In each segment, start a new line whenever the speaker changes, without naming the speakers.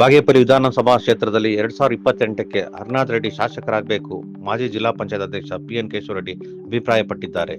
ಬಾಗೇಪಲ್ಲಿ ವಿಧಾನಸಭಾ ಕ್ಷೇತ್ರದಲ್ಲಿ 2028ಕ್ಕೆ ಹರ್ನಾಥ್ ರೆಡ್ಡಿ ಶಾಸಕರಾಗಬೇಕು. ಮಾಜಿ ಜಿಲ್ಲಾ ಪಂಚಾಯತ್ ಅಧ್ಯಕ್ಷ ಪಿಎನ್ ಕೇಶವ ರೆಡ್ಡಿ ಅಭಿಪ್ರಾಯಪಟ್ಟಿದ್ದಾರೆ.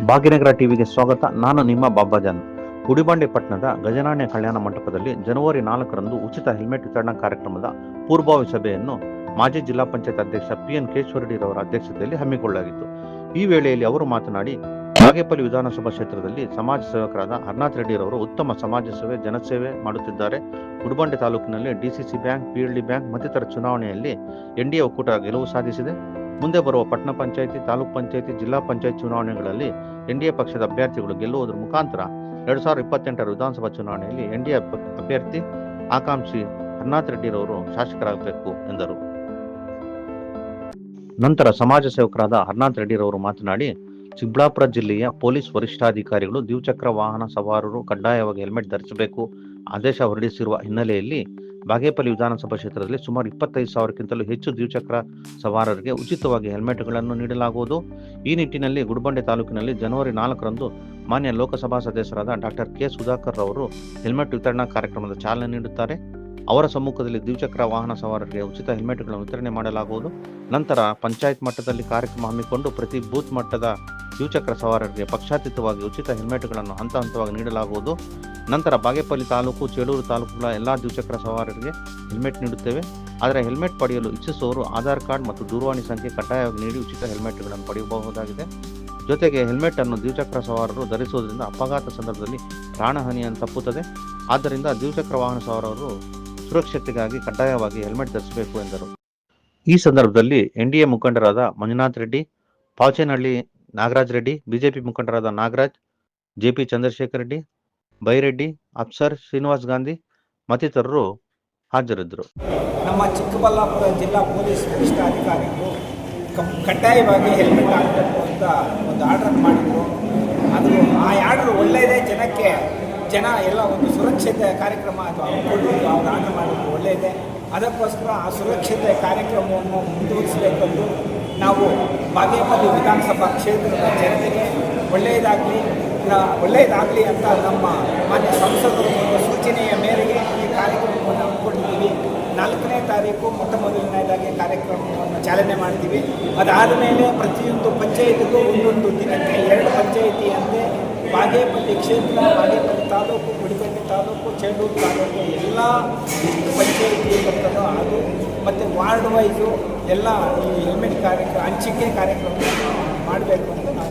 ಭಾಗ್ಯನಗರ ಟಿವಿಗೆ ಸ್ವಾಗತ. ನಾನು ನಿಮ್ಮ ಬಾಬಾಜಾನ್. ಗುಡಿಬಂಡೆ ಪಟ್ಟಣದ ಗಜನಾಣ್ಯ ಕಲ್ಯಾಣ ಮಂಟಪದಲ್ಲಿ ಜನವರಿ 4ರಂದು ಉಚಿತ ಹೆಲ್ಮೆಟ್ ವಿತರಣಾ ಕಾರ್ಯಕ್ರಮದ ಪೂರ್ವಭಾವಿ ಸಭೆಯನ್ನು ಮಾಜಿ ಜಿಲ್ಲಾ ಪಂಚಾಯತ್ ಅಧ್ಯಕ್ಷ ಪಿಎನ್ ಕೇಶವ ರೆಡ್ಡಿ ಅವರ ಅಧ್ಯಕ್ಷತೆಯಲ್ಲಿ ಹಮ್ಮಿಕೊಳ್ಳಲಾಗಿತ್ತು. ಈ ವೇಳೆಯಲ್ಲಿ ಅವರು ಮಾತನಾಡಿ, ಬಾಗೇಪಲ್ಲಿ ವಿಧಾನಸಭಾ ಕ್ಷೇತ್ರದಲ್ಲಿ ಸಮಾಜ ಸೇವಕರಾದ ಹರ್ನಾಥ್ ರೆಡ್ಡಿ ಅವರು ಉತ್ತಮ ಸಮಾಜ ಸೇವೆ, ಜನಸೇವೆ ಮಾಡುತ್ತಿದ್ದಾರೆ. ಗುಡಿಬಂಡೆ ತಾಲೂಕಿನಲ್ಲಿ ಡಿಸಿಸಿ ಬ್ಯಾಂಕ್, ಪಿಎಲ್ಡಿ ಬ್ಯಾಂಕ್ ಮತ್ತಿತರ ಚುನಾವಣೆಯಲ್ಲಿ ಎನ್ಡಿಎ ಒಕ್ಕೂಟ ಗೆಲುವು ಸಾಧಿಸಿದೆ. ಮುಂದೆ ಬರುವ ಪಟ್ಟಣ ಪಂಚಾಯಿತಿ, ತಾಲೂಕು ಪಂಚಾಯಿತಿ, ಜಿಲ್ಲಾ ಪಂಚಾಯತ್ ಚುನಾವಣೆಗಳಲ್ಲಿ ಎನ್ಡಿಎ ಪಕ್ಷದ ಅಭ್ಯರ್ಥಿಗಳು ಗೆಲ್ಲುವುದರ ಮುಖಾಂತರ 2028ರ ವಿಧಾನಸಭಾ ಚುನಾವಣೆಯಲ್ಲಿ ಎನ್ಡಿಎ ಅಭ್ಯರ್ಥಿ ಆಕಾಂಕ್ಷಿ ಹರ್ನಾಥ್ ರೆಡ್ಡಿ ಅವರು ಶಾಸಕರಾಗಬೇಕು ಎಂದರು. ನಂತರ ಸಮಾಜ ಸೇವಕರಾದ ಹರ್ನಾಥ್ ರೆಡ್ಡಿ ಅವರು ಮಾತನಾಡಿ, ಚಿಕ್ಕಬಳ್ಳಾಪುರ ಜಿಲ್ಲೆಯ ಪೊಲೀಸ್ ವರಿಷ್ಠಾಧಿಕಾರಿಗಳು ದ್ವಿಚಕ್ರ ವಾಹನ ಸವಾರರು ಕಡ್ಡಾಯವಾಗಿ ಹೆಲ್ಮೆಟ್ ಧರಿಸಬೇಕು ಆದೇಶ ಹೊರಡಿಸಿರುವ ಹಿನ್ನೆಲೆಯಲ್ಲಿ ಬಾಗೇಪಲ್ಲಿ ವಿಧಾನಸಭಾ ಕ್ಷೇತ್ರದಲ್ಲಿ ಸುಮಾರು 25,000ಕ್ಕಿಂತಲೂ ಹೆಚ್ಚು ದ್ವಿಚಕ್ರ ಸವಾರರಿಗೆ ಉಚಿತವಾಗಿ ಹೆಲ್ಮೆಟ್ಗಳನ್ನು ನೀಡಲಾಗುವುದು. ಈ ನಿಟ್ಟಿನಲ್ಲಿ ಗುಡಿಬಂಡೆ ತಾಲೂಕಿನಲ್ಲಿ ಜನವರಿ 4ರಂದು ಮಾನ್ಯ ಲೋಕಸಭಾ ಸದಸ್ಯರಾದ ಡಾಕ್ಟರ್ ಕೆ ಸುಧಾಕರ್ ಅವರು ಹೆಲ್ಮೆಟ್ ವಿತರಣಾ ಕಾರ್ಯಕ್ರಮದ ಚಾಲನೆ ನೀಡುತ್ತಾರೆ. ಅವರ ಸಮ್ಮುಖದಲ್ಲಿ ದ್ವಿಚಕ್ರ ವಾಹನ ಸವಾರರಿಗೆ ಉಚಿತ ಹೆಲ್ಮೆಟ್ಗಳನ್ನು ವಿತರಣೆ ಮಾಡಲಾಗುವುದು. ನಂತರ ಪಂಚಾಯತ್ ಮಟ್ಟದಲ್ಲಿ ಕಾರ್ಯಕ್ರಮ ಹಮ್ಮಿಕೊಂಡು ಪ್ರತಿ ಬೂತ್ ಮಟ್ಟದ ದ್ವಿಚಕ್ರ ಸವಾರರಿಗೆ ಪಕ್ಷಾತೀತವಾಗಿ ಉಚಿತ ಹೆಲ್ಮೆಟ್ಗಳನ್ನು ಹಂತ ಹಂತವಾಗಿ ನೀಡಲಾಗುವುದು. ನಂತರ ಬಾಗೇಪಲ್ಲಿ ತಾಲೂಕು, ಚೇಳೂರು ತಾಲೂಕುಗಳ ಎಲ್ಲ ದ್ವಿಚಕ್ರ ಸವಾರರಿಗೆ ಹೆಲ್ಮೆಟ್ ನೀಡುತ್ತೇವೆ. ಆದರೆ ಹೆಲ್ಮೆಟ್ ಪಡೆಯಲು ಇಚ್ಛಿಸುವವರು ಆಧಾರ್ ಕಾರ್ಡ್ ಮತ್ತು ದೂರವಾಣಿ ಸಂಖ್ಯೆ ಕಡ್ಡಾಯವಾಗಿ ನೀಡಿ ಉಚಿತ ಹೆಲ್ಮೆಟ್ಗಳನ್ನು ಪಡೆಯಬಹುದಾಗಿದೆ. ಜೊತೆಗೆ ಹೆಲ್ಮೆಟ್ ಅನ್ನು ದ್ವಿಚಕ್ರ ಸವಾರರು ಧರಿಸುವುದರಿಂದ ಅಪಘಾತ ಸಂದರ್ಭದಲ್ಲಿ ಪ್ರಾಣಹಾನಿಯನ್ನು ತಪ್ಪುತ್ತದೆ. ಆದ್ದರಿಂದ ದ್ವಿಚಕ್ರ ವಾಹನ ಸವಾರರು ಸುರಕ್ಷತೆಗಾಗಿ ಕಡ್ಡಾಯವಾಗಿ ಹೆಲ್ಮೆಟ್ ಧರಿಸಬೇಕು ಎಂದರು. ಈ ಸಂದರ್ಭದಲ್ಲಿ ಎನ್ಡಿಎ ಮುಖಂಡರಾದ ಮಂಜುನಾಥ್ ರೆಡ್ಡಿ, ಪಾವಚೇನಹಳ್ಳಿ ನಾಗರಾಜ್ ರೆಡ್ಡಿ, ಬಿಜೆಪಿ ಮುಖಂಡರಾದ ನಾಗರಾಜ್, ಜೆಪಿ ಚಂದ್ರಶೇಖರ್ ರೆಡ್ಡಿ, ಬೈರೆಡ್ಡಿ, ಅಫ್ಸರ್, ಶ್ರೀನಿವಾಸ್ ಗಾಂಧಿ ಮತ್ತಿತರರು ಹಾಜರಿದ್ದರು.
ನಮ್ಮ ಚಿಕ್ಕಬಳ್ಳಾಪುರ ಜಿಲ್ಲಾ ಪೊಲೀಸ್ ವರಿಷ್ಠಾಧಿಕಾರಿಗಳು ಕಡ್ಡಾಯವಾಗಿ ಹೆಲ್ಮೆಟ್ ಹಾಕಬೇಕು ಅಂತ ಒಂದು ಆರ್ಡರ್ ಮಾಡಿದರು. ಅದು ಆ ಆರ್ಡರ್ ಒಳ್ಳೆಯದೇ, ಜನ ಎಲ್ಲ ಒಂದು ಸುರಕ್ಷತೆ ಕಾರ್ಯಕ್ರಮ ಅದು ಅವ್ರು ಆರ್ಡರ್ ಮಾಡಿದ್ರು ಒಳ್ಳೆಯದೇ. ಅದಕ್ಕೋಸ್ಕರ ಆ ಸುರಕ್ಷತೆ ಕಾರ್ಯಕ್ರಮವನ್ನು ಮುಂದುವರಿಸಬೇಕೆಂದು ನಾವು ಬಾಗೇಪಲ್ಲಿ ವಿಧಾನಸಭಾ ಕ್ಷೇತ್ರದ ಜನತೆಗೆ ಒಳ್ಳೆಯದಾಗಲಿ ಅಂತ ನಮ್ಮ ಮಾನ್ಯ ಸಂಸದರು ಒಂದು ಸೂಚನೆಯ ಮೇರೆಗೆ ಈ ಕಾರ್ಯಕ್ರಮವನ್ನು ಹಮ್ಮಿಕೊಂಡಿದ್ದೀವಿ. 4ನೇ ತಾರೀಕು ಮೊದಲನೇದಾಗಿ ಕಾರ್ಯಕ್ರಮವನ್ನು ಚಾಲನೆ ಮಾಡ್ತೀವಿ. ಅದಾದ ಮೇಲೆ ಪ್ರತಿಯೊಂದು ಪಂಚಾಯಿತಿಗೂ ಒಂದೊಂದು ದಿನಕ್ಕೆ 2 ಪಂಚಾಯಿತಿಯಂತೆ ಬಾಗೇಪಲ್ಲಿ ಕ್ಷೇತ್ರ, ಬಾಗೇಪಲ್ಲಿ ತಾಲೂಕು, ಗುಡಿಬಂಡೆ ತಾಲೂಕು, ಚೇಳೂರು ತಾಲೂಕು ಎಲ್ಲ ಪಂಚಾಯಿತಿ ಬರ್ತದೋ ಅದು ಮತ್ತು ವಾರ್ಡ್ ವೈಸು ಎಲ್ಲ ಈ ಹೆಲ್ಮೆಟ್ ಹಂಚಿಕೆ ಕಾರ್ಯಕ್ರಮ ಮಾಡಬೇಕು ಅಂತ ನಾವು